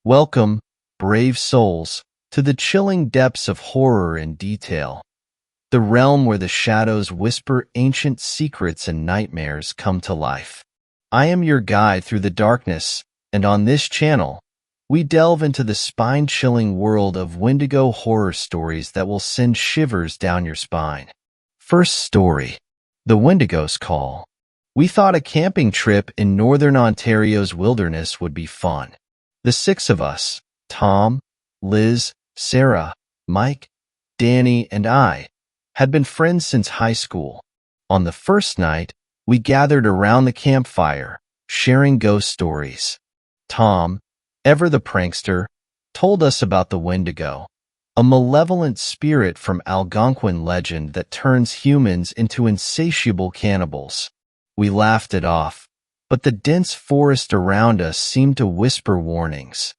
Welcome, brave souls, to the chilling depths of horror and detail, the realm where the shadows whisper ancient secrets and nightmares come to life. I am your guide through the darkness, and on this channel, we delve into the spine-chilling world of Wendigo horror stories that will send shivers down your spine. First story, The Wendigo's Call. We thought a camping trip in northern Ontario's wilderness would be fun. The six of us, Tom, Liz, Sarah, Mike, Danny, and I, had been friends since high school. On the first night, we gathered around the campfire, sharing ghost stories. Tom, ever the prankster, told us about the Wendigo, a malevolent spirit from Algonquin legend that turns humans into insatiable cannibals. We laughed it off, but the dense forest around us seemed to whisper warnings.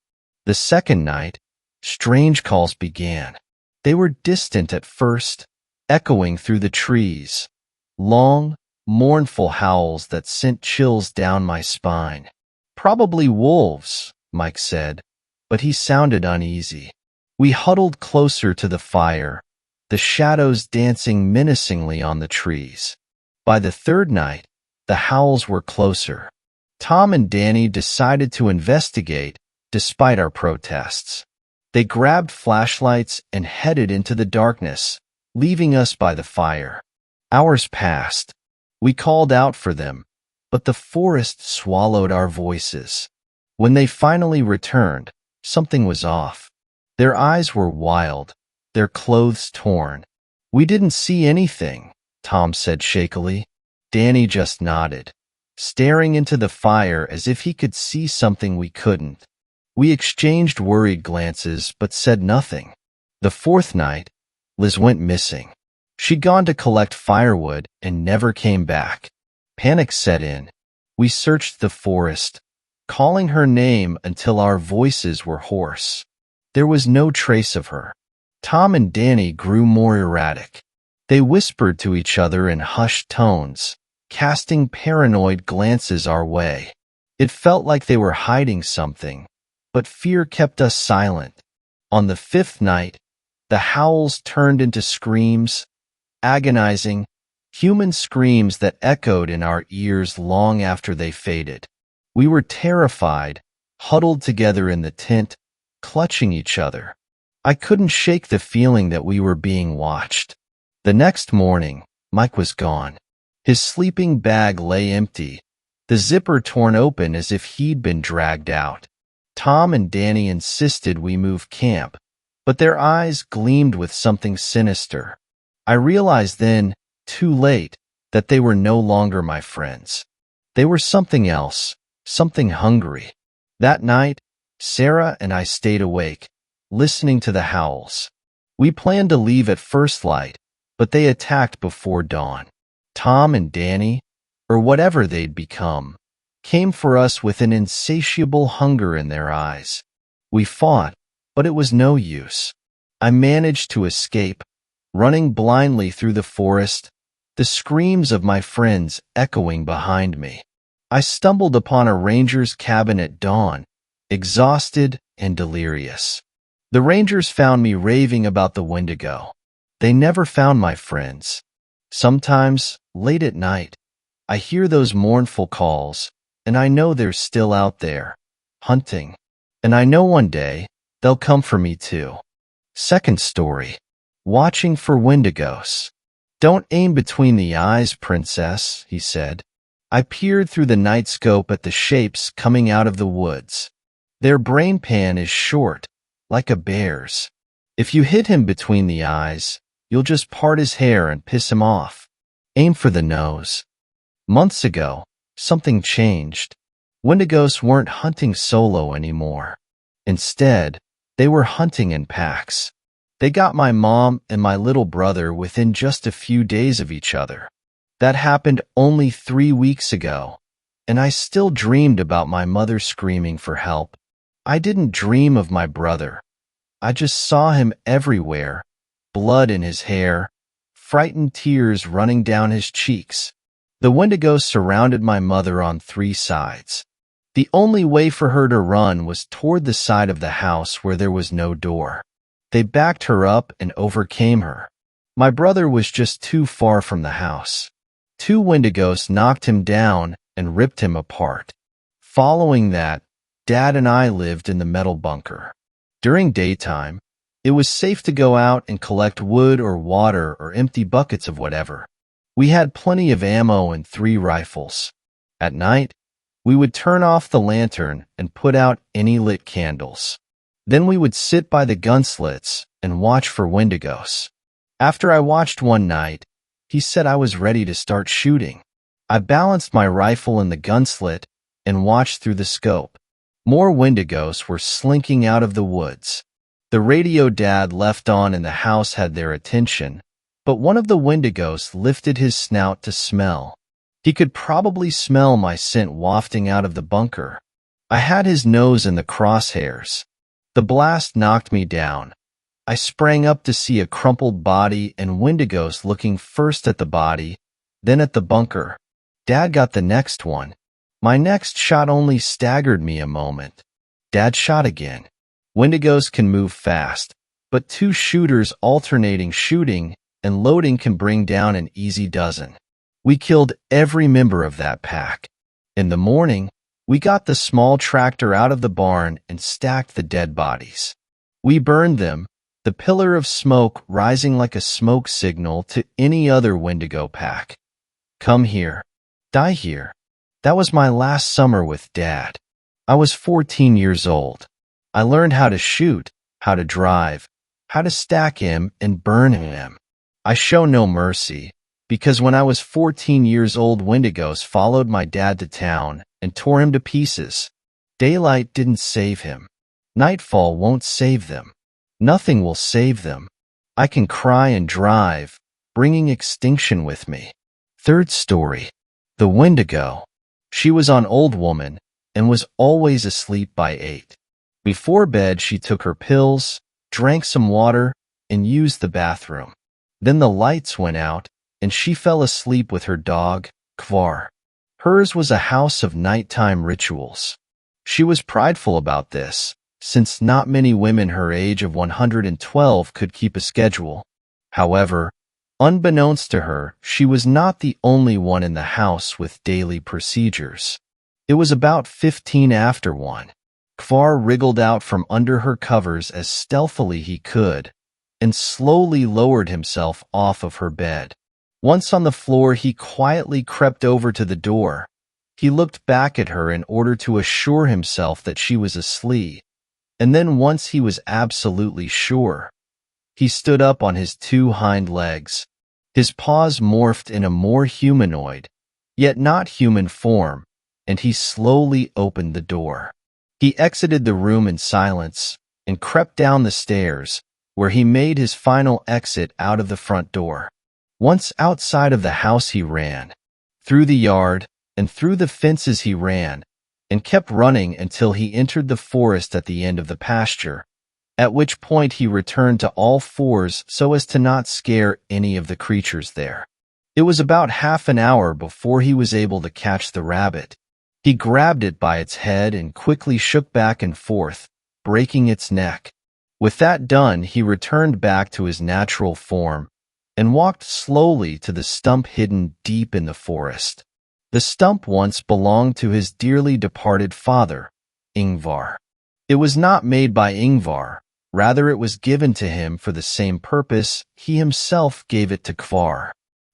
The second night, strange calls began. They were distant at first, echoing through the trees. Long, mournful howls that sent chills down my spine. Probably wolves, Mike said, but he sounded uneasy. We huddled closer to the fire, the shadows dancing menacingly on the trees. By the third night, the howls were closer. Tom and Danny decided to investigate, despite our protests. They grabbed flashlights and headed into the darkness, leaving us by the fire. Hours passed. We called out for them, but the forest swallowed our voices. When they finally returned, something was off. Their eyes were wild, their clothes torn. "We didn't see anything," Tom said shakily. Danny just nodded, staring into the fire as if he could see something we couldn't. We exchanged worried glances but said nothing. The fourth night, Liz went missing. She'd gone to collect firewood and never came back. Panic set in. We searched the forest, calling her name until our voices were hoarse. There was no trace of her. Tom and Danny grew more erratic. They whispered to each other in hushed tones, casting paranoid glances our way. It felt like they were hiding something, but fear kept us silent. On the fifth night, the howls turned into screams, agonizing, human screams that echoed in our ears long after they faded. We were terrified, huddled together in the tent, clutching each other. I couldn't shake the feeling that we were being watched. The next morning, Mike was gone. His sleeping bag lay empty, the zipper torn open as if he'd been dragged out. Tom and Danny insisted we move camp, but their eyes gleamed with something sinister. I realized then, too late, that they were no longer my friends. They were something else, something hungry. That night, Sarah and I stayed awake, listening to the howls. We planned to leave at first light, but they attacked before dawn. Tom and Danny, or whatever they'd become, came for us with an insatiable hunger in their eyes. We fought, but it was no use. I managed to escape, running blindly through the forest, the screams of my friends echoing behind me. I stumbled upon a ranger's cabin at dawn, exhausted and delirious. The rangers found me raving about the Wendigo. They never found my friends. Sometimes, late at night, I hear those mournful calls, and I know they're still out there, hunting. And I know one day, they'll come for me too. Second story, Watching for Wendigos. "Don't aim between the eyes, princess," he said. I peered through the night scope at the shapes coming out of the woods. Their brain pan is short, like a bear's. If you hit him between the eyes, you'll just part his hair and piss him off. Aim for the nose. Months ago, something changed. Wendigos weren't hunting solo anymore. Instead, they were hunting in packs. They got my mom and my little brother within just a few days of each other. That happened only 3 weeks ago, and I still dreamed about my mother screaming for help. I didn't dream of my brother. I just saw him everywhere, blood in his hair, frightened tears running down his cheeks. The Wendigo surrounded my mother on 3 sides. The only way for her to run was toward the side of the house where there was no door. They backed her up and overcame her. My brother was just too far from the house. Two Wendigos knocked him down and ripped him apart. Following that, Dad and I lived in the metal bunker. During daytime, it was safe to go out and collect wood or water or empty buckets of whatever. We had plenty of ammo and 3 rifles. At night, we would turn off the lantern and put out any lit candles. Then we would sit by the gun slits and watch for Wendigos. After I watched one night, he said I was ready to start shooting. I balanced my rifle in the gun slit and watched through the scope. More Wendigos were slinking out of the woods. The radio Dad left on in the house had their attention, but one of the Wendigos lifted his snout to smell. He could probably smell my scent wafting out of the bunker. I had his nose in the crosshairs. The blast knocked me down. I sprang up to see a crumpled body and Wendigos looking first at the body, then at the bunker. Dad got the next one. My next shot only staggered me a moment. Dad shot again. Wendigos can move fast, but 2 shooters alternating shooting and loading can bring down an easy dozen. We killed every member of that pack. In the morning, we got the small tractor out of the barn and stacked the dead bodies. We burned them, the pillar of smoke rising like a smoke signal to any other Wendigo pack. Come here. Die here. That was my last summer with Dad. I was 14 years old. I learned how to shoot, how to drive, how to stack him and burn him. I show no mercy, because when I was 14 years old, Wendigos followed my dad to town and tore him to pieces. Daylight didn't save him. Nightfall won't save them. Nothing will save them. I can cry and drive, bringing extinction with me. Third story. The Wendigo. She was an old woman and was always asleep by 8. Before bed, she took her pills, drank some water, and used the bathroom. Then the lights went out, and she fell asleep with her dog, Kvar. Hers was a house of nighttime rituals. She was prideful about this, since not many women her age of 112 could keep a schedule. However, unbeknownst to her, she was not the only one in the house with daily procedures. It was about 15 after 1. Kvar wriggled out from under her covers as stealthily he could, and slowly lowered himself off of her bed. Once on the floor, he quietly crept over to the door. He looked back at her in order to assure himself that she was asleep, and then once he was absolutely sure, he stood up on his 2 hind legs. His paws morphed in a more humanoid, yet not human form, and he slowly opened the door. He exited the room in silence and crept down the stairs, where he made his final exit out of the front door. Once outside of the house, he ran. Through the yard and through the fences he ran, and kept running until he entered the forest at the end of the pasture, at which point he returned to all fours so as to not scare any of the creatures there. It was about half an hour before he was able to catch the rabbit. He grabbed it by its head and quickly shook back and forth, breaking its neck. With that done, he returned back to his natural form and walked slowly to the stump hidden deep in the forest. The stump once belonged to his dearly departed father, Ingvar. It was not made by Ingvar, rather it was given to him for the same purpose he himself gave it to Kvar.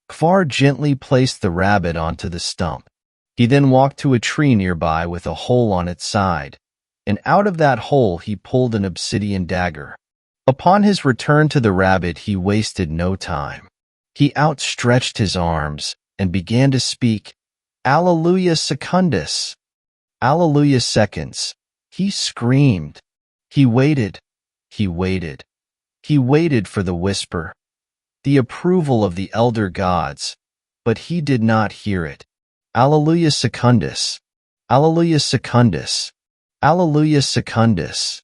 Kvar gently placed the rabbit onto the stump. He then walked to a tree nearby with a hole on its side, and out of that hole he pulled an obsidian dagger. Upon his return to the rabbit, he wasted no time. He outstretched his arms and began to speak, "Alleluia secundus! Alleluia seconds!" He screamed. He waited. He waited. He waited for the whisper, the approval of the elder gods, but he did not hear it. Alleluia secundus! Alleluia secundus! Alleluia secundus!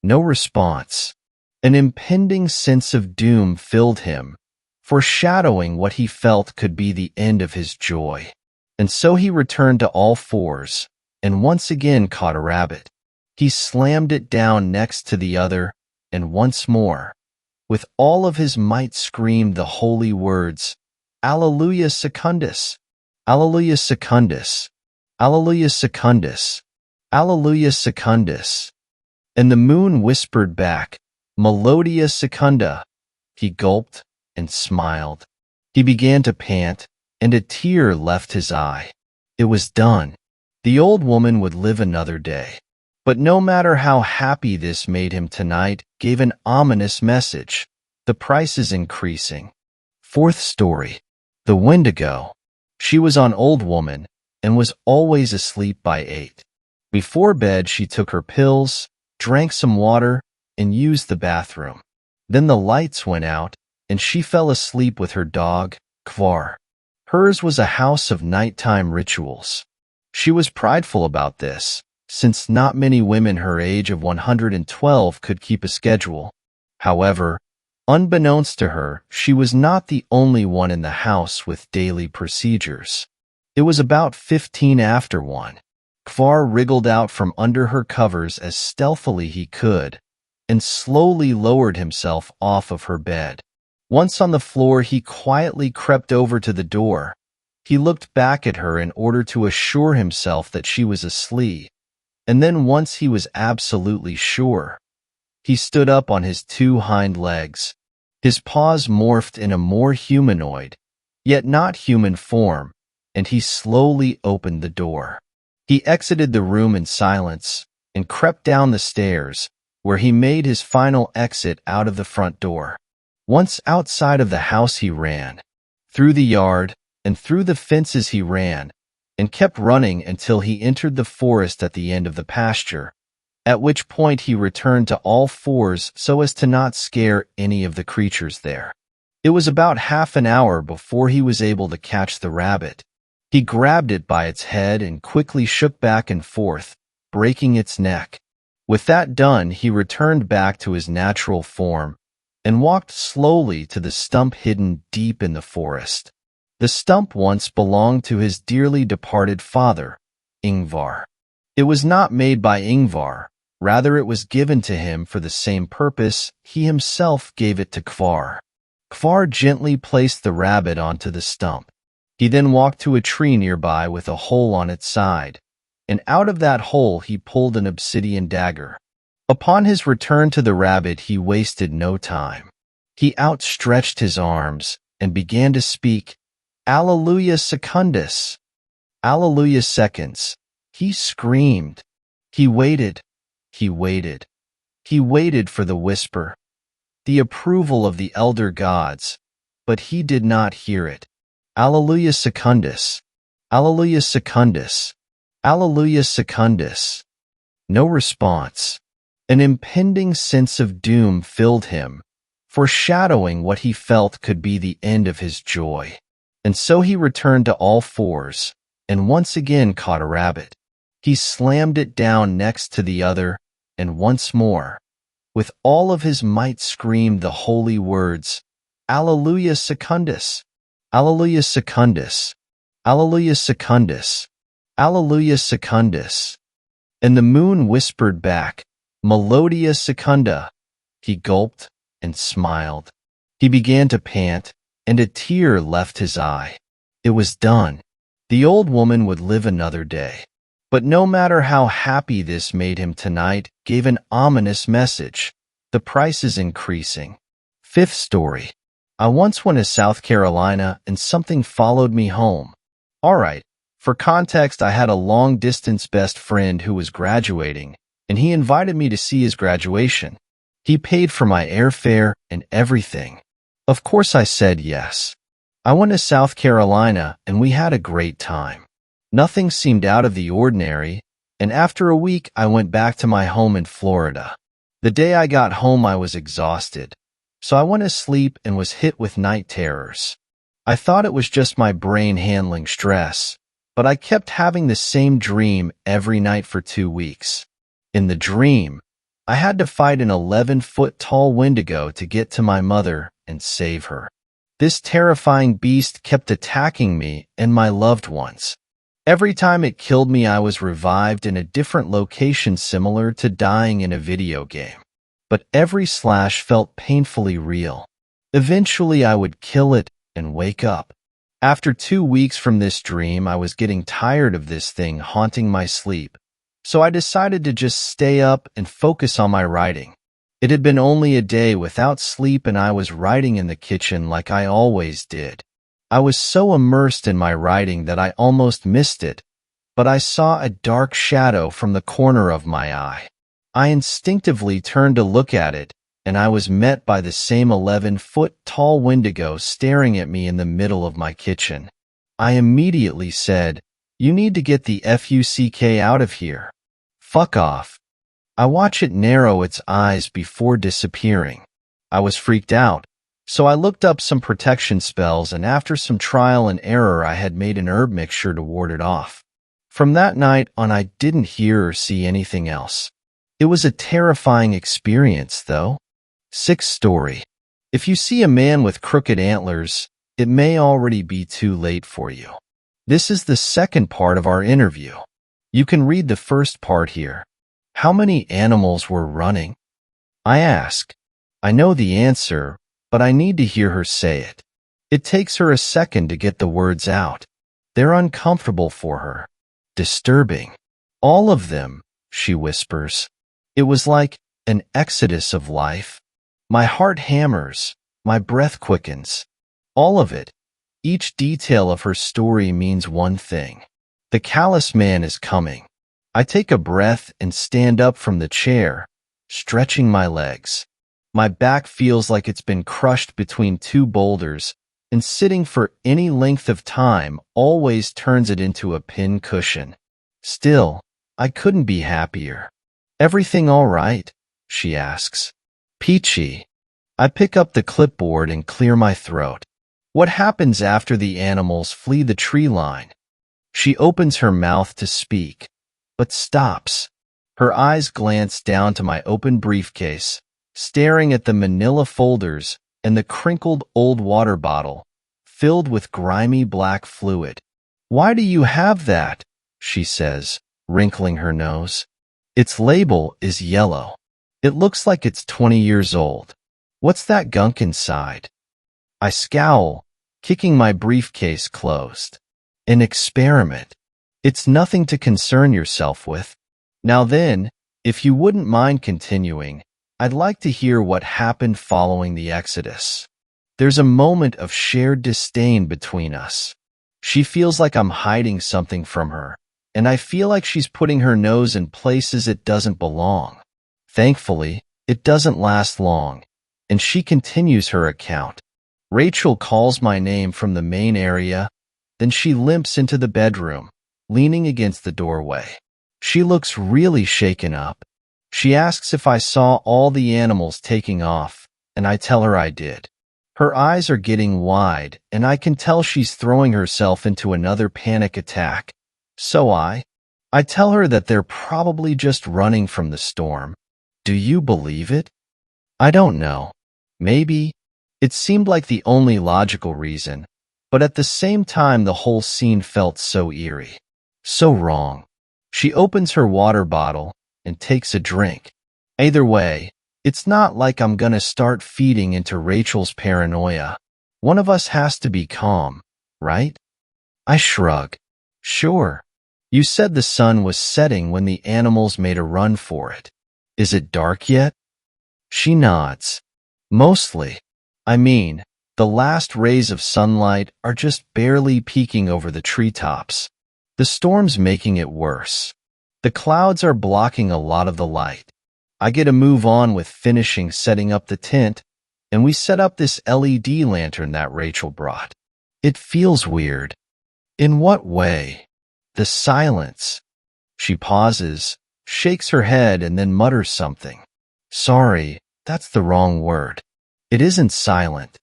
No response. An impending sense of doom filled him, foreshadowing what he felt could be the end of his joy. And so he returned to all fours, and once again caught a rabbit. He slammed it down next to the other, and once more, with all of his might, screamed the holy words, Alleluia Secundus! Alleluia Secundus! Alleluia Secundus! Alleluia Secundus! And the moon whispered back, Melodia Secunda. He gulped and smiled. He began to pant, and a tear left his eye. It was done. The old woman would live another day. But no matter how happy this made him tonight, gave an ominous message. The price is increasing. Fourth story. The Wendigo. She was an old woman and was always asleep by 8. Before bed, she took her pills, drank some water, and used the bathroom. Then the lights went out, and she fell asleep with her dog, Kvar. Hers was a house of nighttime rituals. She was prideful about this, since not many women her age of 112 could keep a schedule. However, unbeknownst to her, she was not the only one in the house with daily procedures. It was about 15 after 1. Kvar wriggled out from under her covers as stealthily he could, and slowly lowered himself off of her bed. Once on the floor, he quietly crept over to the door. He looked back at her in order to assure himself that she was asleep, and then once he was absolutely sure, he stood up on his 2 hind legs. His paws morphed in a more humanoid, yet not human form, and he slowly opened the door. He exited the room in silence and crept down the stairs, where he made his final exit out of the front door. Once outside of the house, he ran. Through the yard and through the fences he ran, and kept running until he entered the forest at the end of the pasture, at which point he returned to all fours so as to not scare any of the creatures there. It was about half an hour before he was able to catch the rabbit. He grabbed it by its head and quickly shook back and forth, breaking its neck. With that done, he returned back to his natural form and walked slowly to the stump hidden deep in the forest. The stump once belonged to his dearly departed father, Ingvar. It was not made by Ingvar, rather it was given to him for the same purpose he himself gave it to Kvar. Kvar gently placed the rabbit onto the stump. He then walked to a tree nearby with a hole on its side, and out of that hole he pulled an obsidian dagger. Upon his return to the rabbit, he wasted no time. He outstretched his arms and began to speak, Alleluia Secundus! Alleluia Seconds! He screamed. He waited. He waited. He waited for the whisper, the approval of the elder gods, but he did not hear it. Alleluia Secundus! Alleluia Secundus! Alleluia Secundus! No response. An impending sense of doom filled him, foreshadowing what he felt could be the end of his joy. And so he returned to all fours, and once again caught a rabbit. He slammed it down next to the other, and once more, with all of his might, screamed the holy words, Alleluia Secundus! Alleluia Secundus! Alleluia Secundus! Alleluia Secundus! And the moon whispered back, Melodia Secunda. He gulped and smiled. He began to pant, and a tear left his eye. It was done. The old woman would live another day. But no matter how happy this made him tonight, gave an ominous message. The price is increasing. Fifth story. I once went to South Carolina and something followed me home. Alright, for context, I had a long-distance best friend who was graduating, and he invited me to see his graduation. He paid for my airfare and everything. Of course I said yes. I went to South Carolina and we had a great time. Nothing seemed out of the ordinary, and after a week I went back to my home in Florida. The day I got home I was exhausted, so I went to sleep and was hit with night terrors. I thought it was just my brain handling stress, but I kept having the same dream every night for 2 weeks. In the dream, I had to fight an 11-foot-tall Wendigo to get to my mother and save her. This terrifying beast kept attacking me and my loved ones. Every time it killed me, I was revived in a different location similar to dying in a video game. But every slash felt painfully real. Eventually, I would kill it and wake up. After 2 weeks from this dream, I was getting tired of this thing haunting my sleep, so I decided to just stay up and focus on my writing. It had been only a day without sleep, and I was writing in the kitchen like I always did. I was so immersed in my writing that I almost missed it, but I saw a dark shadow from the corner of my eye. I instinctively turned to look at it, and I was met by the same 11-foot-tall Wendigo staring at me in the middle of my kitchen. I immediately said, "You need to get the fuck out of here. Fuck off." I watch it narrow its eyes before disappearing. I was freaked out, so I looked up some protection spells, and after some trial and error, I had made an herb mixture to ward it off. From that night on, I didn't hear or see anything else. It was a terrifying experience, though. Sixth story. If you see a man with crooked antlers, it may already be too late for you. This is the second part of our interview. You can read the first part here. How many animals were running? I ask. I know the answer, but I need to hear her say it. It takes her a second to get the words out. They're uncomfortable for her. Disturbing. All of them, she whispers. It was like an exodus of life. My heart hammers, my breath quickens. All of it, each detail of her story means one thing. The callous man is coming. I take a breath and stand up from the chair, stretching my legs. My back feels like it's been crushed between two boulders, and sitting for any length of time always turns it into a pin cushion. Still, I couldn't be happier. "Everything all right?" she asks. "Peachy." I pick up the clipboard and clear my throat. What happens after the animals flee the tree line? She opens her mouth to speak, but stops. Her eyes glance down to my open briefcase, staring at the manila folders and the crinkled old water bottle, filled with grimy black fluid. "Why do you have that?" she says, wrinkling her nose. "Its label is yellow. It looks like it's 20 years old. What's that gunk inside?" I scowl, kicking my briefcase closed. "An experiment. It's nothing to concern yourself with. Now then, if you wouldn't mind continuing, I'd like to hear what happened following the exodus." There's a moment of shared disdain between us. She feels like I'm hiding something from her, and I feel like she's putting her nose in places it doesn't belong. Thankfully, it doesn't last long, and she continues her account. Rachel calls my name from the main area, then she limps into the bedroom, leaning against the doorway. She looks really shaken up. She asks if I saw all the animals taking off, and I tell her I did. Her eyes are getting wide, and I can tell she's throwing herself into another panic attack. So I tell her that they're probably just running from the storm. Do you believe it? I don't know. Maybe. It seemed like the only logical reason, but at the same time the whole scene felt so eerie. So wrong. She opens her water bottle and takes a drink. Either way, it's not like I'm gonna start feeding into Rachel's paranoia. One of us has to be calm, right? I shrug. Sure. You said the sun was setting when the animals made a run for it. Is it dark yet? She nods. Mostly. I mean, the last rays of sunlight are just barely peeking over the treetops. The storm's making it worse. The clouds are blocking a lot of the light. I get to move on with finishing setting up the tent, and we set up this LED lantern that Rachel brought. It feels weird. In what way? The silence. She pauses, shakes her head, and then mutters something. Sorry, that's the wrong word. It isn't silent.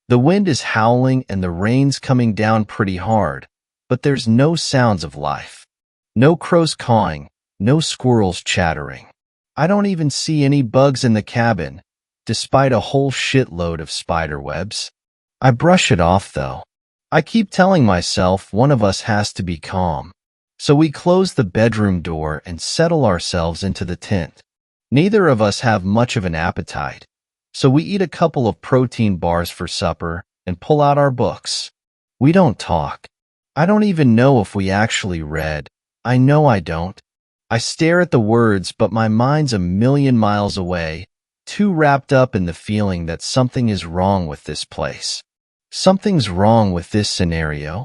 The wind is howling and the rain's coming down pretty hard, but there's no sounds of life. No crows cawing, no squirrels chattering. I don't even see any bugs in the cabin, despite a whole shitload of spider webs. I brush it off, though. I keep telling myself one of us has to be calm. So we close the bedroom door and settle ourselves into the tent. Neither of us have much of an appetite, so we eat a couple of protein bars for supper and pull out our books. We don't talk. I don't even know if we actually read. I know I don't. I stare at the words, but my mind's a million miles away, too wrapped up in the feeling that something is wrong with this place. Something's wrong with this scenario.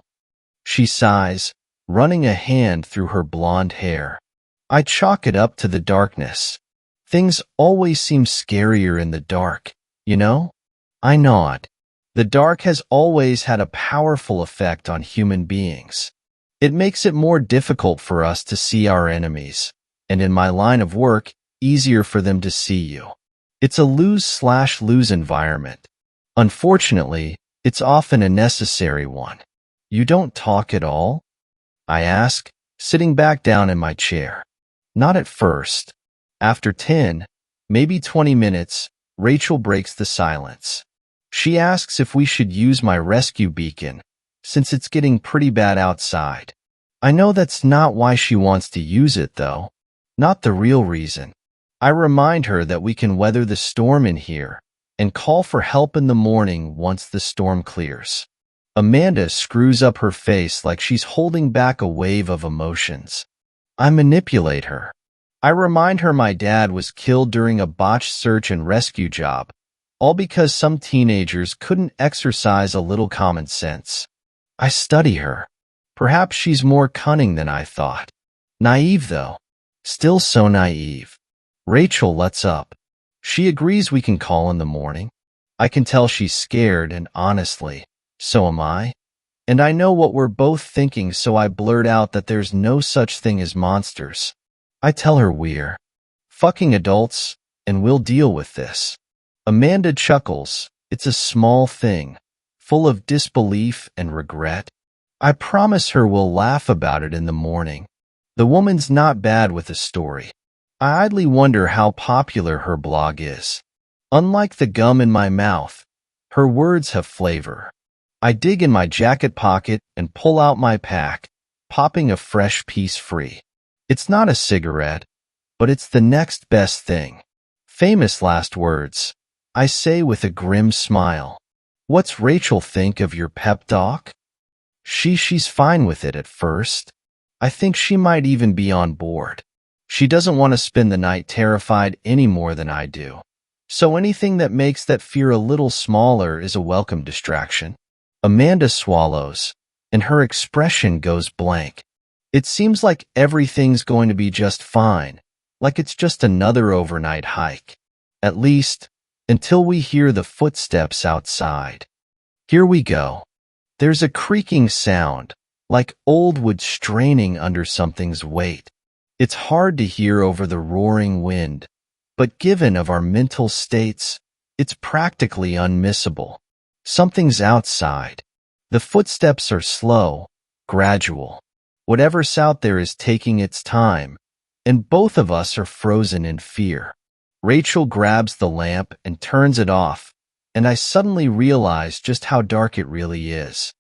She sighs, running a hand through her blonde hair. I chalk it up to the darkness. Things always seem scarier in the dark, you know? I nod. The dark has always had a powerful effect on human beings. It makes it more difficult for us to see our enemies, and in my line of work, easier for them to see you. It's a lose-slash-lose environment. Unfortunately, it's often a necessary one. You don't talk at all? I ask, sitting back down in my chair. Not at first. After 10, maybe 20 minutes, Rachel breaks the silence. She asks if we should use my rescue beacon, since it's getting pretty bad outside. I know that's not why she wants to use it, though. Not the real reason. I remind her that we can weather the storm in here and call for help in the morning once the storm clears. Amanda screws up her face like she's holding back a wave of emotions. I manipulate her. I remind her my dad was killed during a botched search and rescue job, all because some teenagers couldn't exercise a little common sense. I study her. Perhaps she's more cunning than I thought. Naive, though. Still so naive. Rachel lets up. She agrees we can call in the morning. I can tell she's scared, and honestly, so am I. And I know what we're both thinking, so I blurt out that there's no such thing as monsters. I tell her we're fucking adults, and we'll deal with this. Amanda chuckles. It's a small thing, full of disbelief and regret. I promise her we'll laugh about it in the morning. The woman's not bad with a story. I idly wonder how popular her blog is. Unlike the gum in my mouth, her words have flavor. I dig in my jacket pocket and pull out my pack, popping a fresh piece free. It's not a cigarette, but it's the next best thing. Famous last words, I say with a grim smile. What's Rachel think of your pep talk? She's fine with it at first. I think she might even be on board. She doesn't want to spend the night terrified any more than I do. So anything that makes that fear a little smaller is a welcome distraction. Amanda swallows, and her expression goes blank. It seems like everything's going to be just fine, like it's just another overnight hike. At least, until we hear the footsteps outside. Here we go. There's a creaking sound, like old wood straining under something's weight. It's hard to hear over the roaring wind, but given of our mental states, it's practically unmissable. Something's outside. The footsteps are slow, gradual. Whatever's out there is taking its time, and both of us are frozen in fear. Rachel grabs the lamp and turns it off, and I suddenly realize just how dark it really is.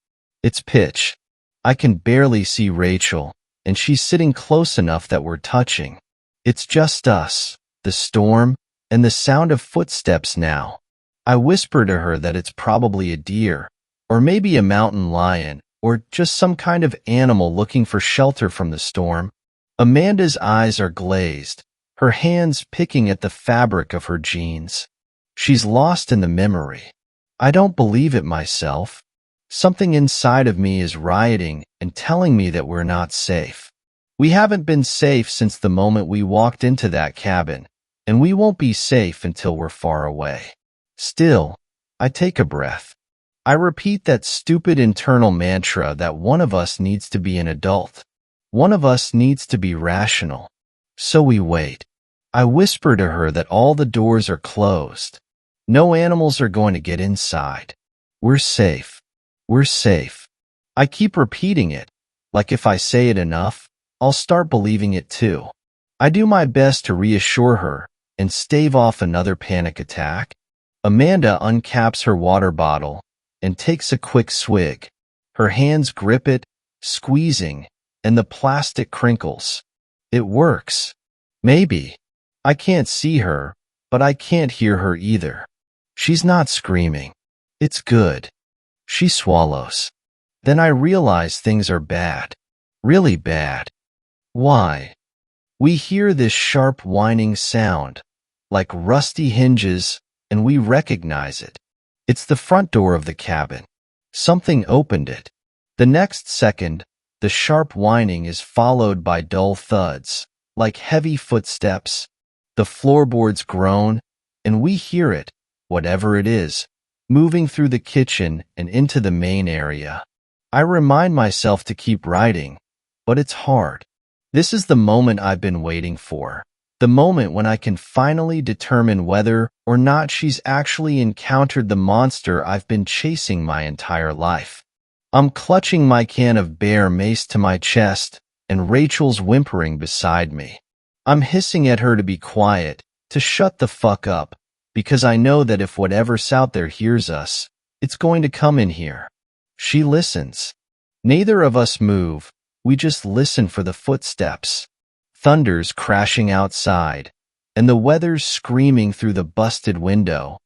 It's pitch. I can barely see Rachel, and she's sitting close enough that we're touching. It's just us, the storm, and the sound of footsteps now. I whisper to her that it's probably a deer, or maybe a mountain lion, or just some kind of animal looking for shelter from the storm. Amanda's eyes are glazed, her hands picking at the fabric of her jeans. She's lost in the memory. I don't believe it myself. Something inside of me is rioting and telling me that we're not safe. We haven't been safe since the moment we walked into that cabin, and we won't be safe until we're far away. Still, I take a breath. I repeat that stupid internal mantra that one of us needs to be an adult. One of us needs to be rational. So we wait. I whisper to her that all the doors are closed. No animals are going to get inside. We're safe. We're safe. I keep repeating it, like if I say it enough, I'll start believing it too. I do my best to reassure her and stave off another panic attack. Amanda uncaps her water bottle and takes a quick swig. Her hands grip it, squeezing, and the plastic crinkles. It works. Maybe. I can't see her, but I can't hear her either. She's not screaming. It's good. She swallows. Then I realize things are bad. Really bad. Why? We hear this sharp whining sound, like rusty hinges, and we recognize it. It's the front door of the cabin. Something opened it. The next second, the sharp whining is followed by dull thuds, like heavy footsteps. The floorboards groan, and we hear it, whatever it is, moving through the kitchen and into the main area. I remind myself to keep writing, but it's hard. This is the moment I've been waiting for. The moment when I can finally determine whether or not she's actually encountered the monster I've been chasing my entire life. I'm clutching my can of bear mace to my chest, and Rachel's whimpering beside me. I'm hissing at her to be quiet, to shut the fuck up, because I know that if whatever's out there hears us, it's going to come in here. She listens. Neither of us move. We just listen for the footsteps. Thunder's crashing outside, and the weather's screaming through the busted window.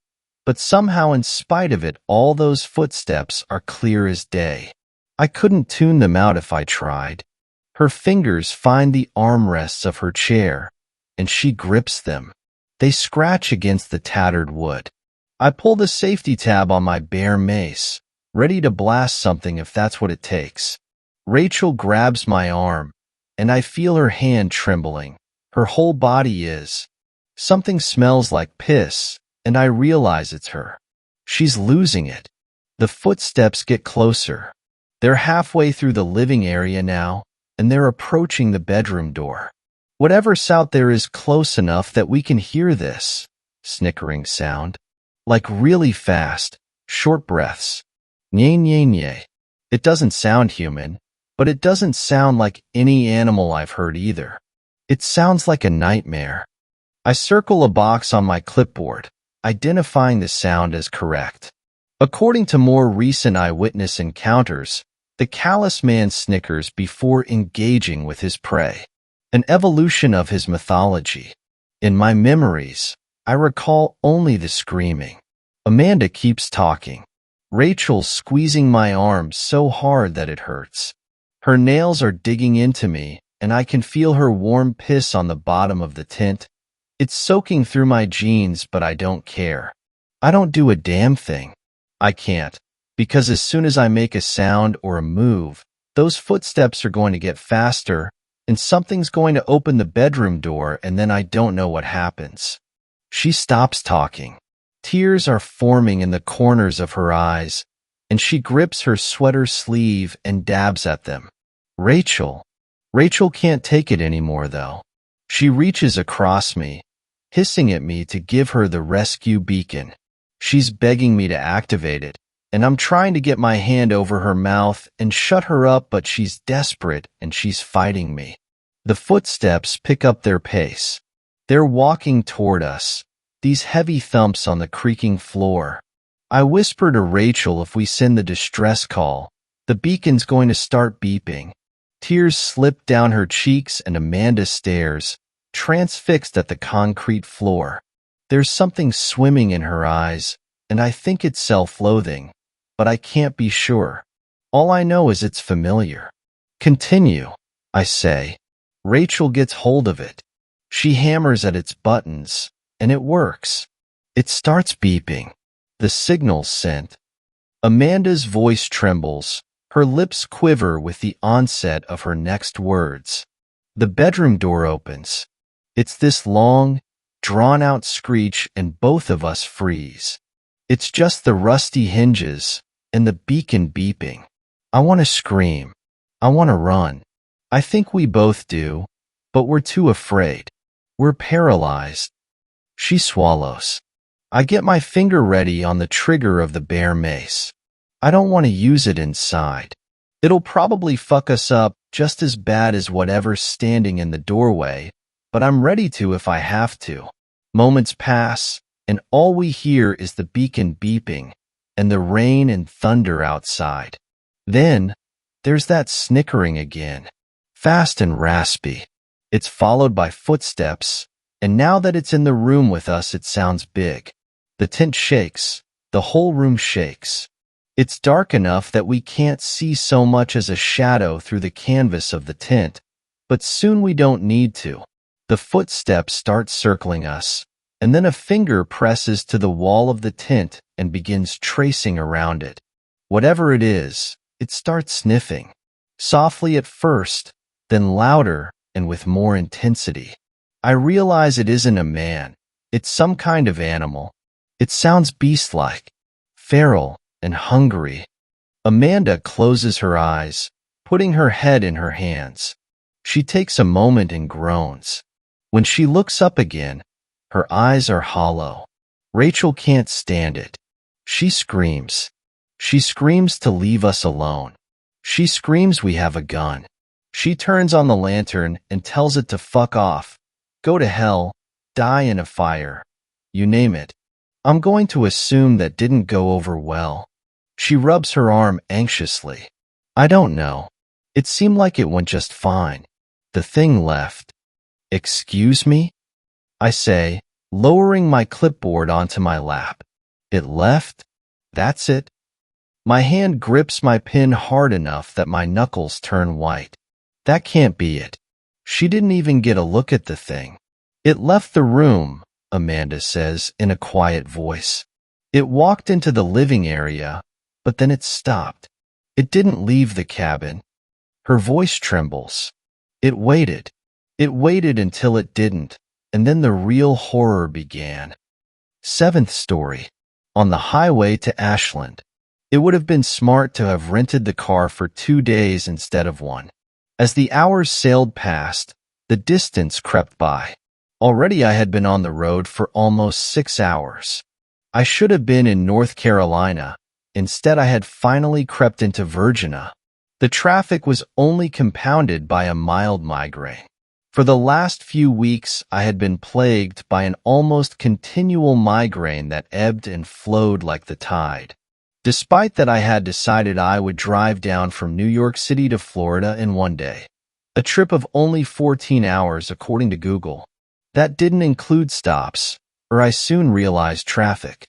But somehow, in spite of it, all those footsteps are clear as day. I couldn't tune them out if I tried. Her fingers find the armrests of her chair, and she grips them. They scratch against the tattered wood. I pull the safety tab on my bear mace, ready to blast something if that's what it takes. Rachel grabs my arm, and I feel her hand trembling. Her whole body is. Something smells like piss, and I realize it's her. She's losing it. The footsteps get closer. They're halfway through the living area now, and they're approaching the bedroom door. Whatever's out there is close enough that we can hear this snickering sound. Like really fast, short breaths. Nye, nye, nye. It doesn't sound human, but it doesn't sound like any animal I've heard either. It sounds like a nightmare. I circle a box on my clipboard, identifying the sound as correct. According to more recent eyewitness encounters, the callous man snickers before engaging with his prey, an evolution of his mythology. In my memories, I recall only the screaming. Amanda keeps talking. Rachel's squeezing my arm so hard that it hurts. Her nails are digging into me, and I can feel her warm piss on the bottom of the tent. It's soaking through my jeans, but I don't care. I don't do a damn thing. I can't, because as soon as I make a sound or a move, those footsteps are going to get faster, and something's going to open the bedroom door, and then I don't know what happens. She stops talking. Tears are forming in the corners of her eyes, and she grips her sweater sleeve and dabs at them. Rachel can't take it anymore, though. She reaches across me, hissing at me to give her the rescue beacon. She's begging me to activate it, and I'm trying to get my hand over her mouth and shut her up, but she's desperate and she's fighting me. The footsteps pick up their pace. They're walking toward us, these heavy thumps on the creaking floor. I whisper to Rachel if we send the distress call, the beacon's going to start beeping. Tears slip down her cheeks and Amanda stares, transfixed at the concrete floor. There's something swimming in her eyes, and I think it's self-loathing, but I can't be sure. All I know is it's familiar. Continue, I say. Rachel gets hold of it. She hammers at its buttons, and it works. It starts beeping. The signal's sent. Amanda's voice trembles. Her lips quiver with the onset of her next words. The bedroom door opens. It's this long, drawn-out screech, and both of us freeze. It's just the rusty hinges and the beacon beeping. I want to scream. I want to run. I think we both do, but we're too afraid. We're paralyzed. She swallows. I get my finger ready on the trigger of the bear mace. I don't want to use it inside. It'll probably fuck us up just as bad as whatever's standing in the doorway, but I'm ready to if I have to. Moments pass, and all we hear is the beacon beeping and the rain and thunder outside. Then, there's that snickering again. fast and raspy. It's followed by footsteps, and now that it's in the room with us, it sounds big. The tent shakes. The whole room shakes. It's dark enough that we can't see so much as a shadow through the canvas of the tent, but soon we don't need to. The footsteps start circling us, and then a finger presses to the wall of the tent and begins tracing around it. Whatever it is, it starts sniffing. Softly at first, then louder and with more intensity. I realize it isn't a man. It's some kind of animal. It sounds beast-like, feral, and hungry. Amanda closes her eyes, putting her head in her hands. She takes a moment and groans. When she looks up again, her eyes are hollow. Rachel can't stand it. She screams. She screams to leave us alone. She screams we have a gun. She turns on the lantern and tells it to fuck off, go to hell, die in a fire. You name it. I'm going to assume that didn't go over well. She rubs her arm anxiously. I don't know. It seemed like it went just fine. The thing left. Excuse me? I say, lowering my clipboard onto my lap. It left? That's it. My hand grips my pen hard enough that my knuckles turn white. That can't be it. She didn't even get a look at the thing. It left the room, Amanda says in a quiet voice. It walked into the living area, but then it stopped. It didn't leave the cabin. Her voice trembles. It waited. It waited until it didn't, and then the real horror began. 7th story. On the highway to Ashland. It would have been smart to have rented the car for 2 days instead of 1. As the hours sailed past, the distance crept by. Already I had been on the road for almost 6 hours. I should have been in North Carolina. Instead, I had finally crept into Virginia. The traffic was only compounded by a mild migraine. For the last few weeks, I had been plagued by an almost continual migraine that ebbed and flowed like the tide. Despite that, I had decided I would drive down from New York City to Florida in 1 day. A trip of only 14 hours according to Google. That didn't include stops, or I soon realized traffic.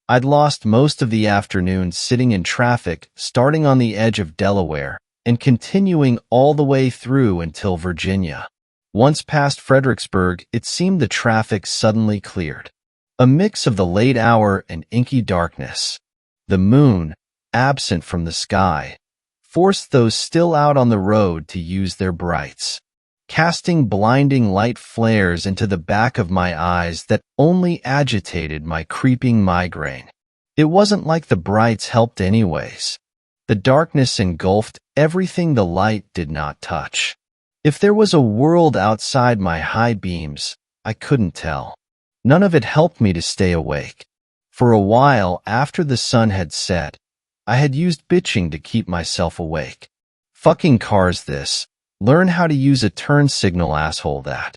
I'd lost most of the afternoon sitting in traffic, starting on the edge of Delaware and continuing all the way through until Virginia. Once past Fredericksburg, it seemed the traffic suddenly cleared. A mix of the late hour and inky darkness. The moon, absent from the sky, forced those still out on the road to use their brights, casting blinding light flares into the back of my eyes that only agitated my creeping migraine. It wasn't like the brights helped anyways. The darkness engulfed everything the light did not touch. If there was a world outside my high beams, I couldn't tell. None of it helped me to stay awake. For a while after the sun had set, I had used bitching to keep myself awake. Fucking cars this. Learn how to use a turn signal, asshole that.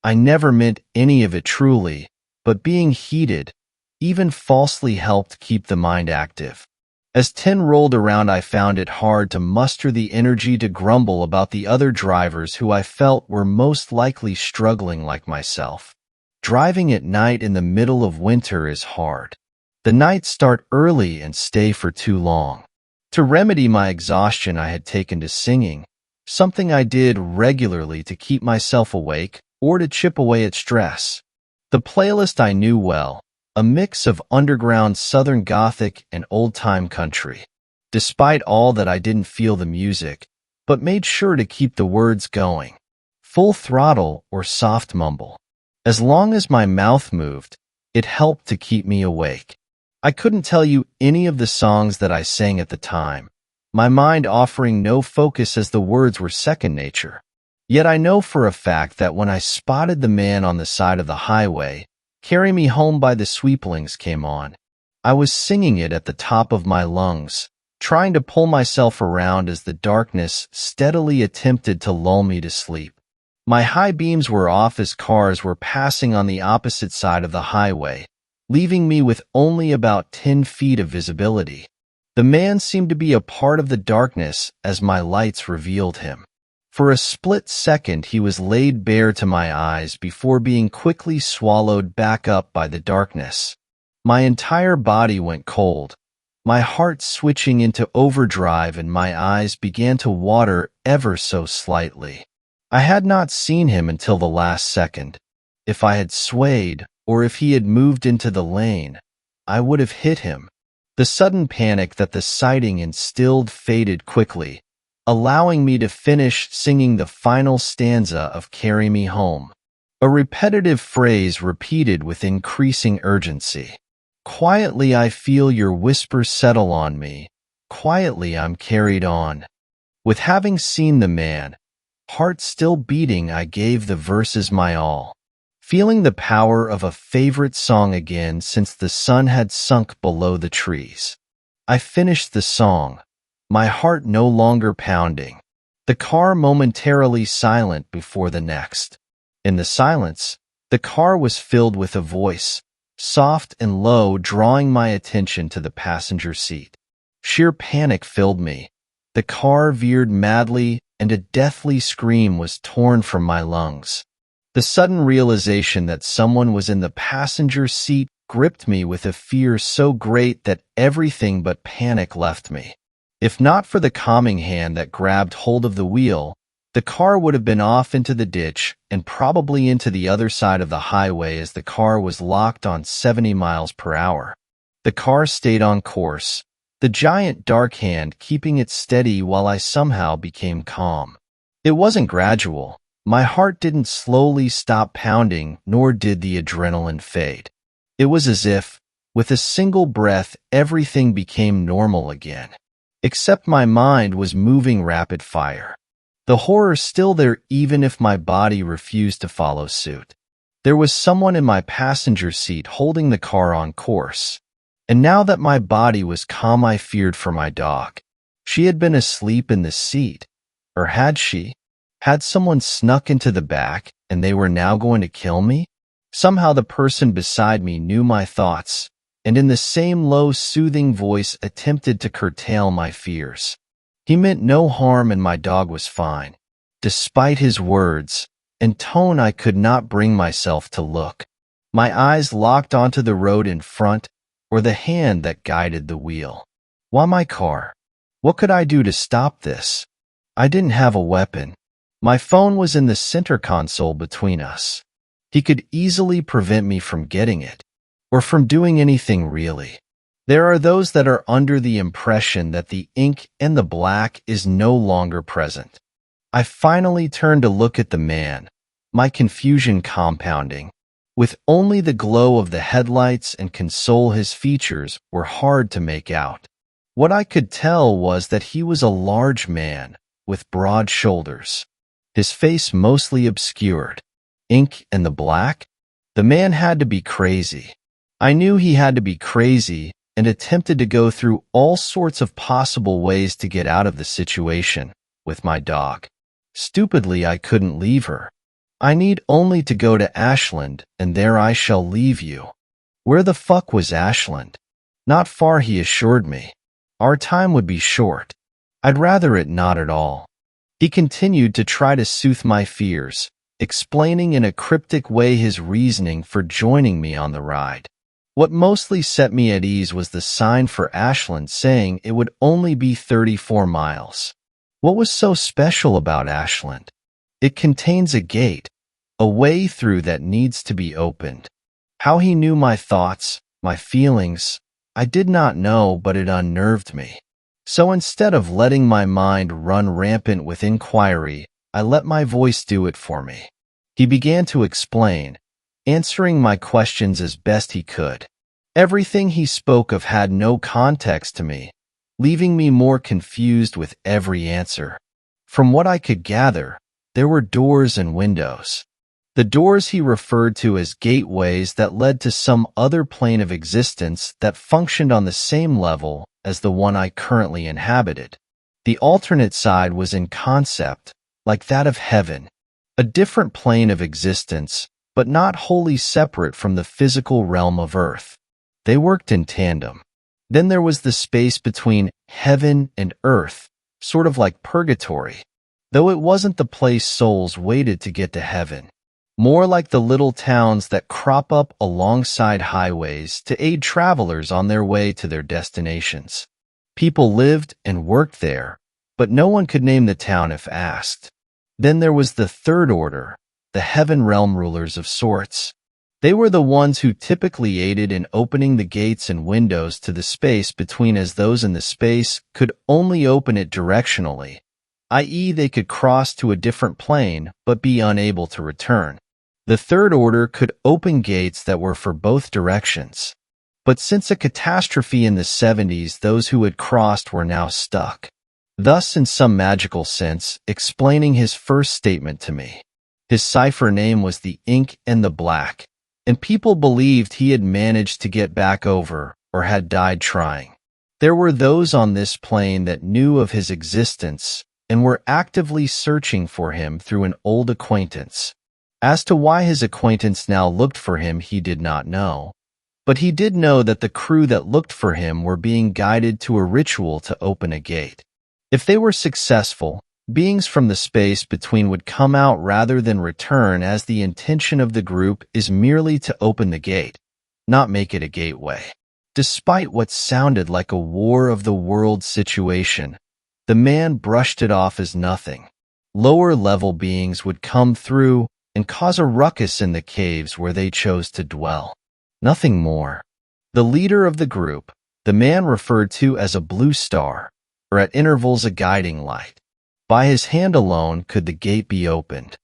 I never meant any of it truly, but being heated, even falsely, helped keep the mind active. As 10 rolled around, I found it hard to muster the energy to grumble about the other drivers who I felt were most likely struggling like myself. Driving at night in the middle of winter is hard. The nights start early and stay for too long. To remedy my exhaustion, I had taken to singing, something I did regularly to keep myself awake or to chip away at stress. The playlist I knew well, a mix of underground Southern Gothic and old-time country. Despite all that, I didn't feel the music, but made sure to keep the words going. Full throttle or soft mumble. As long as my mouth moved, it helped to keep me awake. I couldn't tell you any of the songs that I sang at the time, my mind offering no focus as the words were second nature. Yet I know for a fact that when I spotted the man on the side of the highway, Carry Me Home by the Sweeplings came on. I was singing it at the top of my lungs, trying to pull myself around as the darkness steadily attempted to lull me to sleep. My high beams were off as cars were passing on the opposite side of the highway, leaving me with only about 10 feet of visibility. The man seemed to be a part of the darkness as my lights revealed him. For a split second he was laid bare to my eyes before being quickly swallowed back up by the darkness. My entire body went cold, my heart switching into overdrive, and my eyes began to water ever so slightly. I had not seen him until the last second. If I had swayed, or if he had moved into the lane, I would have hit him. The sudden panic that the sighting instilled faded quickly, allowing me to finish singing the final stanza of Carry Me Home, a repetitive phrase repeated with increasing urgency. Quietly I feel your whisper settle on me, quietly I'm carried on. With having seen the man, heart still beating, I gave the verses my all, feeling the power of a favorite song again since the sun had sunk below the trees. I finished the song, my heart no longer pounding, the car momentarily silent before the next. In the silence, the car was filled with a voice, soft and low, drawing my attention to the passenger seat. Sheer panic filled me. The car veered madly, and a deathly scream was torn from my lungs. The sudden realization that someone was in the passenger seat gripped me with a fear so great that everything but panic left me. If not for the calming hand that grabbed hold of the wheel, the car would have been off into the ditch and probably into the other side of the highway, as the car was locked on 70 miles per hour. The car stayed on course, the giant dark hand keeping it steady while I somehow became calm. It wasn't gradual. My heart didn't slowly stop pounding, nor did the adrenaline fade. It was as if, with a single breath, everything became normal again. Except my mind was moving rapid fire. The horror still there even if my body refused to follow suit. There was someone in my passenger seat holding the car on course. And now that my body was calm, I feared for my dog. She had been asleep in the seat. Or had she? Had someone snuck into the back, and they were now going to kill me? Somehow the person beside me knew my thoughts, and in the same low, soothing voice attempted to curtail my fears. He meant no harm, and my dog was fine. Despite his words and tone, I could not bring myself to look. My eyes locked onto the road in front, or the hand that guided the wheel. Why my car? What could I do to stop this? I didn't have a weapon. My phone was in the center console between us. He could easily prevent me from getting it, or from doing anything really. There are those that are under the impression that the ink and the black is no longer present. I finally turned to look at the man, my confusion compounding. With only the glow of the headlights and console, his features were hard to make out. What I could tell was that he was a large man, with broad shoulders, his face mostly obscured. Ink and the black? The man had to be crazy. I knew he had to be crazy, and attempted to go through all sorts of possible ways to get out of the situation with my dog. Stupidly, I couldn't leave her. I need only to go to Ashland, and there I shall leave you. Where the fuck was Ashland? Not far, he assured me. Our time would be short. I'd rather it not at all. He continued to try to soothe my fears, explaining in a cryptic way his reasoning for joining me on the ride. What mostly set me at ease was the sign for Ashland saying it would only be 34 miles. What was so special about Ashland? It contains a gate, a way through that needs to be opened. How he knew my thoughts, my feelings, I did not know, but it unnerved me. So instead of letting my mind run rampant with inquiry, I let my voice do it for me. He began to explain, answering my questions as best he could. Everything he spoke of had no context to me, leaving me more confused with every answer. From what I could gather, there were doors and windows. The doors he referred to as gateways that led to some other plane of existence that functioned on the same level as the one I currently inhabited. The alternate side was in concept, like that of heaven, a different plane of existence, but not wholly separate from the physical realm of earth. They worked in tandem. Then there was the space between heaven and earth, sort of like purgatory. though it wasn't the place souls waited to get to heaven. More like the little towns that crop up alongside highways to aid travelers on their way to their destinations. People lived and worked there, but no one could name the town if asked. Then there was the third order, the heaven realm rulers of sorts. They were the ones who typically aided in opening the gates and windows to the space between, as those in the space could only open it directionally, i.e. they could cross to a different plane but be unable to return. The third order could open gates that were for both directions. But since a catastrophe in the 70s, those who had crossed were now stuck. Thus, in some magical sense, explaining his first statement to me. His cipher name was the Ink and the Black, and people believed he had managed to get back over or had died trying. There were those on this plane that knew of his existence and were actively searching for him through an old acquaintance. As to why his acquaintance now looked for him, he did not know. But he did know that the crew that looked for him were being guided to a ritual to open a gate. If they were successful, beings from the space between would come out rather than return, as the intention of the group is merely to open the gate, not make it a gateway. Despite what sounded like a war of the world situation, the man brushed it off as nothing. Lower-level beings would come through and cause a ruckus in the caves where they chose to dwell. Nothing more. The leader of the group, the man referred to as a blue star, or at intervals a guiding light. By his hand alone could the gate be opened.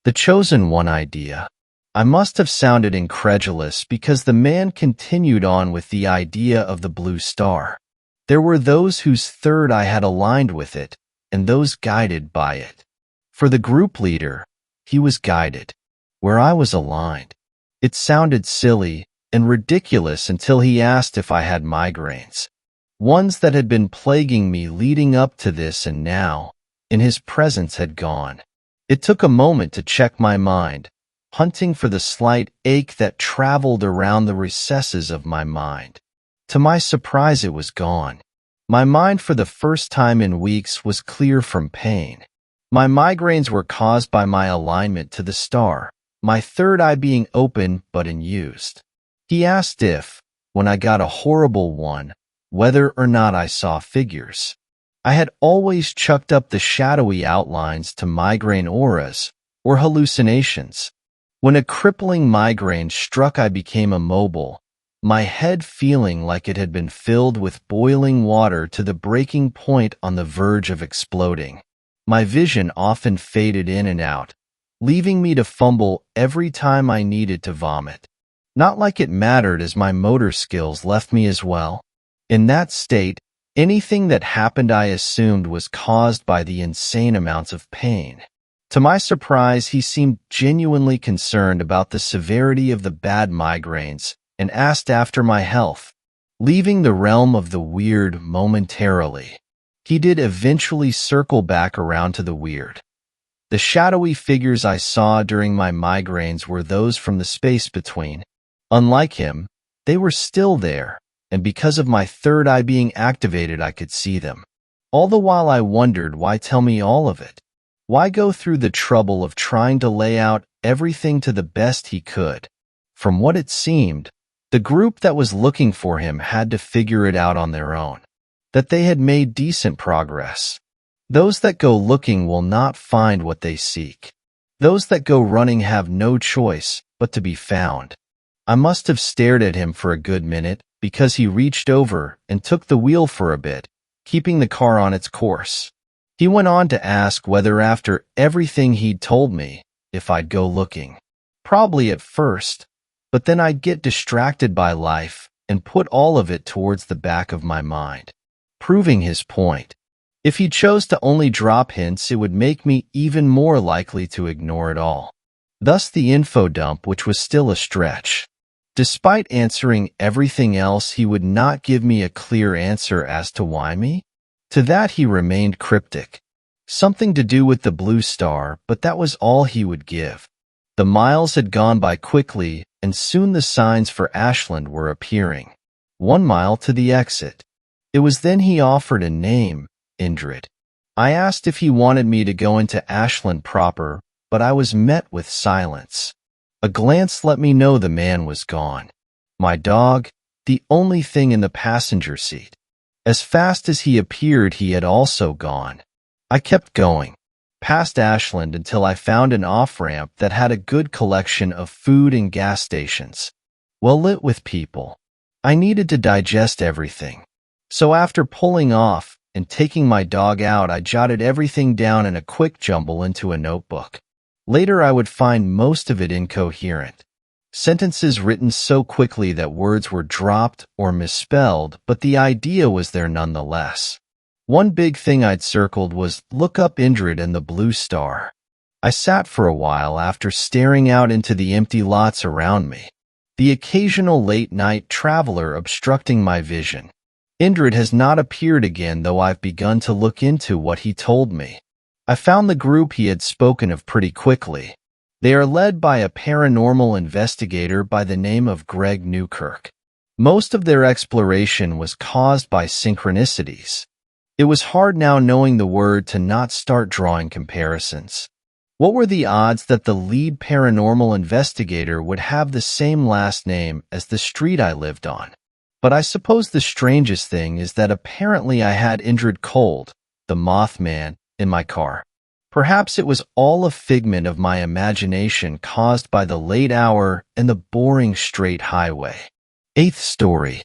The chosen one idea. I must have sounded incredulous because the man continued on with the idea of the blue star. There were those whose third eye had aligned with it, and those guided by it. For the group leader, he was guided, where I was aligned. It sounded silly and ridiculous until he asked if I had migraines. Ones that had been plaguing me leading up to this and now, in his presence, had gone. It took a moment to check my mind, hunting for the slight ache that traveled around the recesses of my mind. To my surprise, it was gone. My mind, for the first time in weeks, was clear from pain. My migraines were caused by my alignment to the star, my third eye being open but unused. He asked if, when I got a horrible one, whether or not I saw figures. I had always chucked up the shadowy outlines to migraine auras or hallucinations. When a crippling migraine struck, I became immobile, my head feeling like it had been filled with boiling water to the breaking point on the verge of exploding. My vision often faded in and out, leaving me to fumble every time I needed to vomit. Not like it mattered, as my motor skills left me as well. In that state, anything that happened I assumed was caused by the insane amounts of pain. To my surprise, he seemed genuinely concerned about the severity of the bad migraines and asked after my health. Leaving the realm of the weird momentarily, he did eventually circle back around to the weird. The shadowy figures I saw during my migraines were those from the space between. Unlike him, they were still there, and because of my third eye being activated, I could see them. All the while I wondered, why tell me all of it? Why go through the trouble of trying to lay out everything to the best he could? From what it seemed, the group that was looking for him had to figure it out on their own. That they had made decent progress. Those that go looking will not find what they seek. Those that go running have no choice but to be found. I must have stared at him for a good minute, because he reached over and took the wheel for a bit, keeping the car on its course. He went on to ask whether, after everything he'd told me, if I'd go looking. Probably at first, but then I'd get distracted by life and put all of it towards the back of my mind. Proving his point. If he chose to only drop hints, it would make me even more likely to ignore it all. Thus the info dump, which was still a stretch. Despite answering everything else, he would not give me a clear answer as to why me. To that he remained cryptic. Something to do with the blue star, but that was all he would give. The miles had gone by quickly, and soon the signs for Ashland were appearing. 1 mile to the exit. It was then he offered a name, Indrid. I asked if he wanted me to go into Ashland proper, but I was met with silence. A glance let me know the man was gone. My dog, the only thing in the passenger seat. As fast as he appeared, he had also gone. I kept going, past Ashland until I found an off-ramp that had a good collection of food and gas stations, well lit with people. I needed to digest everything. So after pulling off and taking my dog out, I jotted everything down in a quick jumble into a notebook. Later I would find most of it incoherent. Sentences written so quickly that words were dropped or misspelled, but the idea was there nonetheless. One big thing I'd circled was, "Look up Indrid and the Blue Star." I sat for a while after staring out into the empty lots around me, the occasional late-night traveler obstructing my vision. Indrid has not appeared again, though I've begun to look into what he told me. I found the group he had spoken of pretty quickly. They are led by a paranormal investigator by the name of Greg Newkirk. Most of their exploration was caused by synchronicities. It was hard now, knowing the word, to not start drawing comparisons. What were the odds that the lead paranormal investigator would have the same last name as the street I lived on? But I suppose the strangest thing is that apparently I had Indrid Cold, the Mothman, in my car. Perhaps it was all a figment of my imagination caused by the late hour and the boring straight highway. 8th story.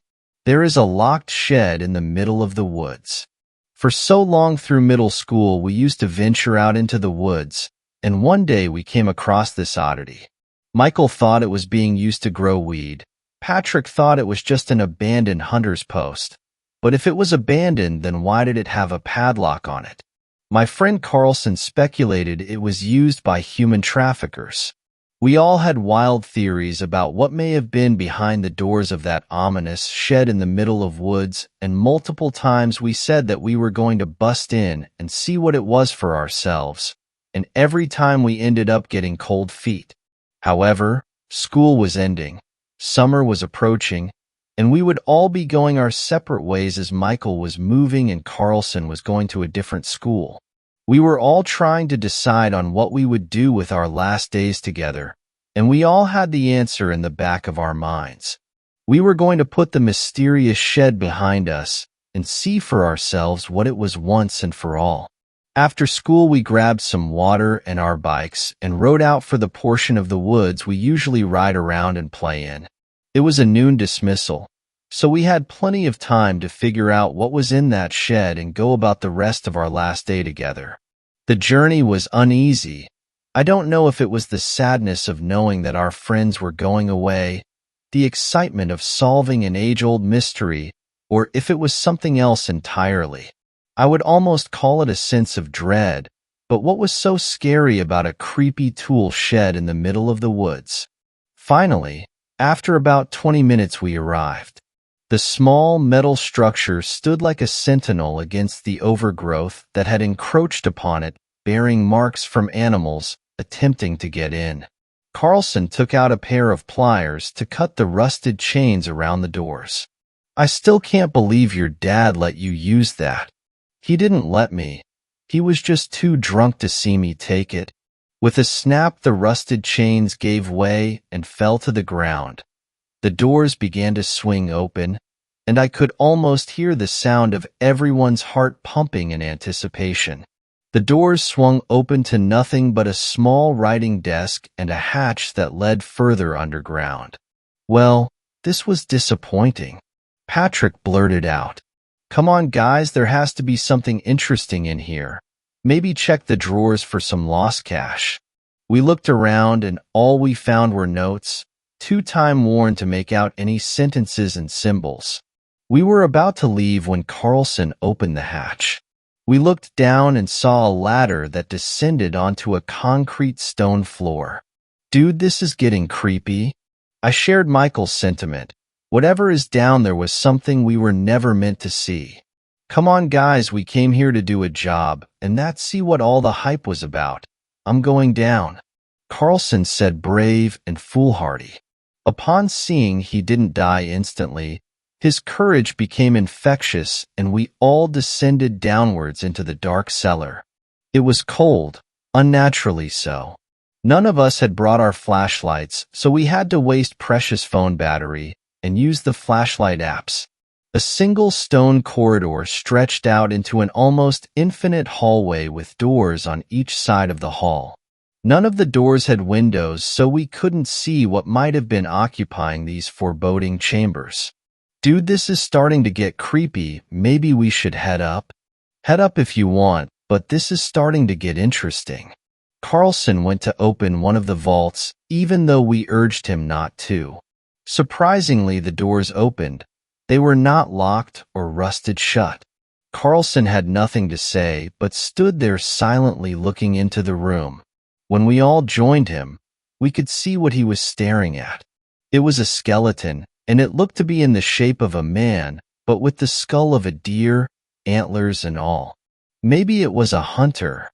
There is a locked shed in the middle of the woods. For so long through middle school, we used to venture out into the woods, and one day we came across this oddity. Michael thought it was being used to grow weed. Patrick thought it was just an abandoned hunter's post. But if it was abandoned, then why did it have a padlock on it? My friend Carlson speculated it was used by human traffickers. We all had wild theories about what may have been behind the doors of that ominous shed in the middle of woods, and multiple times we said that we were going to bust in and see what it was for ourselves, and every time we ended up getting cold feet. However, school was ending, summer was approaching, and we would all be going our separate ways as Michael was moving and Carlson was going to a different school. We were all trying to decide on what we would do with our last days together, and we all had the answer in the back of our minds. We were going to put the mysterious shed behind us and see for ourselves what it was once and for all. After school, we grabbed some water and our bikes and rode out for the portion of the woods we usually ride around and play in. It was a noon dismissal, so we had plenty of time to figure out what was in that shed and go about the rest of our last day together. The journey was uneasy. I don't know if it was the sadness of knowing that our friends were going away, the excitement of solving an age-old mystery, or if it was something else entirely. I would almost call it a sense of dread, but what was so scary about a creepy tool shed in the middle of the woods? Finally, after about 20 minutes, we arrived. The small metal structure stood like a sentinel against the overgrowth that had encroached upon it, bearing marks from animals attempting to get in. Carlson took out a pair of pliers to cut the rusted chains around the doors. "I still can't believe your dad let you use that." "He didn't let me. He was just too drunk to see me take it." With a snap, the rusted chains gave way and fell to the ground. The doors began to swing open, and I could almost hear the sound of everyone's heart pumping in anticipation. The doors swung open to nothing but a small writing desk and a hatch that led further underground. Well, this was disappointing. Patrick blurted out, "Come on, guys, there has to be something interesting in here. Maybe check the drawers for some lost cash." We looked around, and all we found were notes, too time-worn to make out any sentences and symbols. We were about to leave when Carlson opened the hatch. We looked down and saw a ladder that descended onto a concrete stone floor. "Dude, this is getting creepy." I shared Michael's sentiment. Whatever is down there was something we were never meant to see. "Come on, guys, we came here to do a job, and that's see what all the hype was about. I'm going down," Carlson said, brave and foolhardy. Upon seeing he didn't die instantly, His courage became infectious, and we all descended downwards into the dark cellar. It was cold, unnaturally so. None of us had brought our flashlights, so we had to waste precious phone battery and use the flashlight apps. A single stone corridor stretched out into an almost infinite hallway with doors on each side of the hall. None of the doors had windows, so we couldn't see what might have been occupying these foreboding chambers. Dude, this is starting to get creepy. Maybe we should head up? Head up if you want, but this is starting to get interesting. Carlson went to open one of the vaults, even though we urged him not to. Surprisingly, the doors opened. They were not locked or rusted shut. Carlson had nothing to say, but stood there silently looking into the room. When we all joined him, we could see what he was staring at. It was a skeleton, and it looked to be in the shape of a man, but with the skull of a deer, antlers and all. Maybe it was a hunter.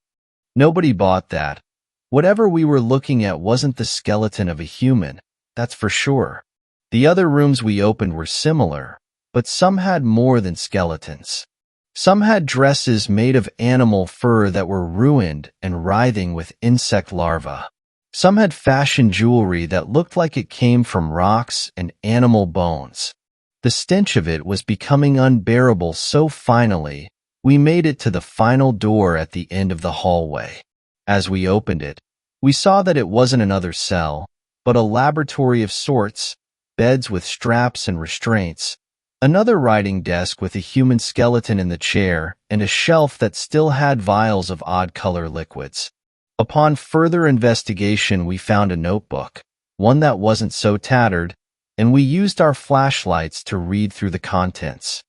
Nobody bought that. Whatever we were looking at wasn't the skeleton of a human, that's for sure. The other rooms we opened were similar, but some had more than skeletons. Some had dresses made of animal fur that were ruined and writhing with insect larvae. Some had fashion jewelry that looked like it came from rocks and animal bones. The stench of it was becoming unbearable, so finally, we made it to the final door at the end of the hallway. As we opened it, we saw that it wasn't another cell, but a laboratory of sorts, beds with straps and restraints, another writing desk with a human skeleton in the chair, and a shelf that still had vials of odd-color liquids. Upon further investigation, we found a notebook, one that wasn't so tattered, and we used our flashlights to read through the contents.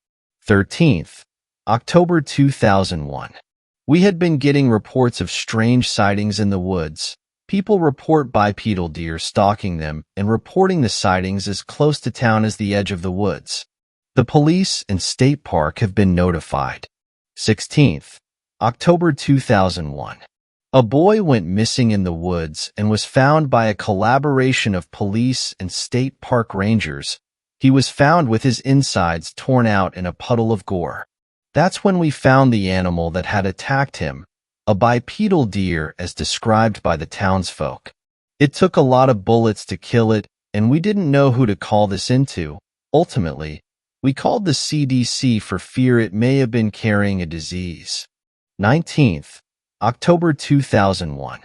13th, October 2001. We had been getting reports of strange sightings in the woods. People report bipedal deer stalking them and reporting the sightings as close to town as the edge of the woods. The police and state park have been notified. 16th, October 2001. A boy went missing in the woods and was found by a collaboration of police and state park rangers. He was found with his insides torn out in a puddle of gore. That's when we found the animal that had attacked him, a bipedal deer as described by the townsfolk. It took a lot of bullets to kill it, and we didn't know who to call this into. Ultimately, we called the CDC for fear it may have been carrying a disease. 19th, October 2001.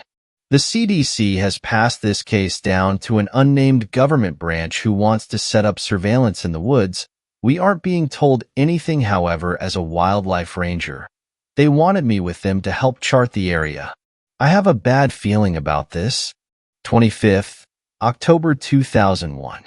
The CDC has passed this case down to an unnamed government branch who wants to set up surveillance in the woods. We aren't being told anything, however, as a wildlife ranger. They wanted me with them to help chart the area. I have a bad feeling about this. 25th, October 2001.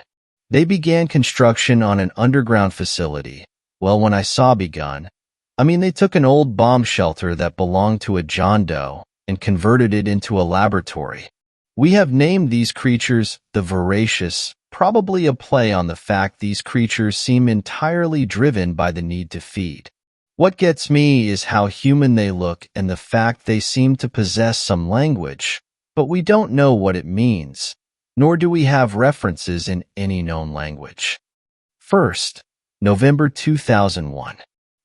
They began construction on an underground facility. Well, when I saw begun, they took an old bomb shelter that belonged to a John Doe and converted it into a laboratory. We have named these creatures the Voracious, probably a play on the fact these creatures seem entirely driven by the need to feed. What gets me is how human they look and the fact they seem to possess some language, but we don't know what it means, nor do we have references in any known language. 1st, November 2001.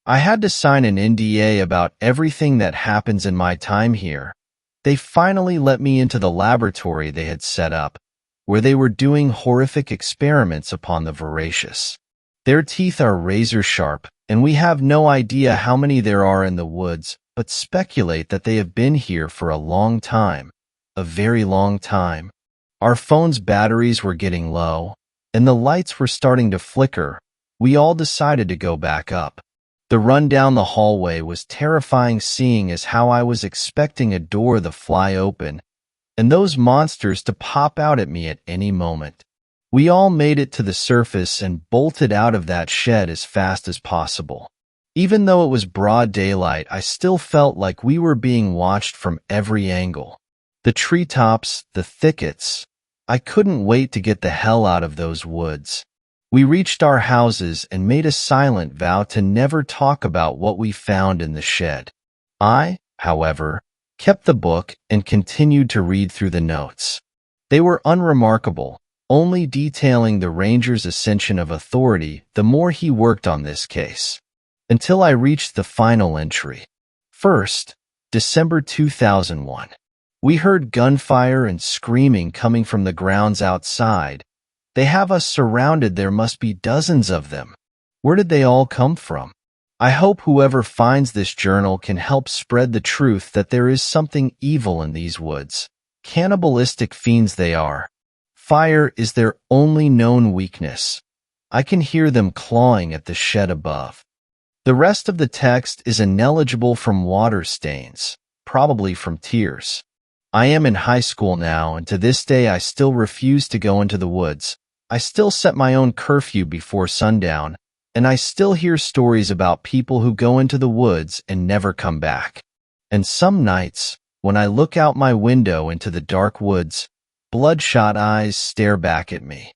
I had to sign an NDA about everything that happens in my time here. They finally let me into the laboratory they had set up, where they were doing horrific experiments upon the Voracious. Their teeth are razor sharp, and we have no idea how many there are in the woods, but speculate that they have been here for a long time, a very long time. Our phone's batteries were getting low, and the lights were starting to flicker. We all decided to go back up. The run down the hallway was terrifying, seeing as how I was expecting a door to fly open, and those monsters to pop out at me at any moment. We all made it to the surface and bolted out of that shed as fast as possible. Even though it was broad daylight, I still felt like we were being watched from every angle. The treetops, the thickets. I couldn't wait to get the hell out of those woods. We reached our houses and made a silent vow to never talk about what we found in the shed. I, however, kept the book and continued to read through the notes. They were unremarkable, only detailing the ranger's ascension of authority the more he worked on this case, until I reached the final entry. First, December 2001. We heard gunfire and screaming coming from the grounds outside. They have us surrounded. There must be dozens of them. Where did they all come from? I hope whoever finds this journal can help spread the truth that there is something evil in these woods. Cannibalistic fiends they are. Fire is their only known weakness. I can hear them clawing at the shed above. The rest of the text is ineligible from water stains, probably from tears. I am in high school now, and to this day I still refuse to go into the woods. I still set my own curfew before sundown, and I still hear stories about people who go into the woods and never come back. And some nights, when I look out my window into the dark woods, bloodshot eyes stare back at me.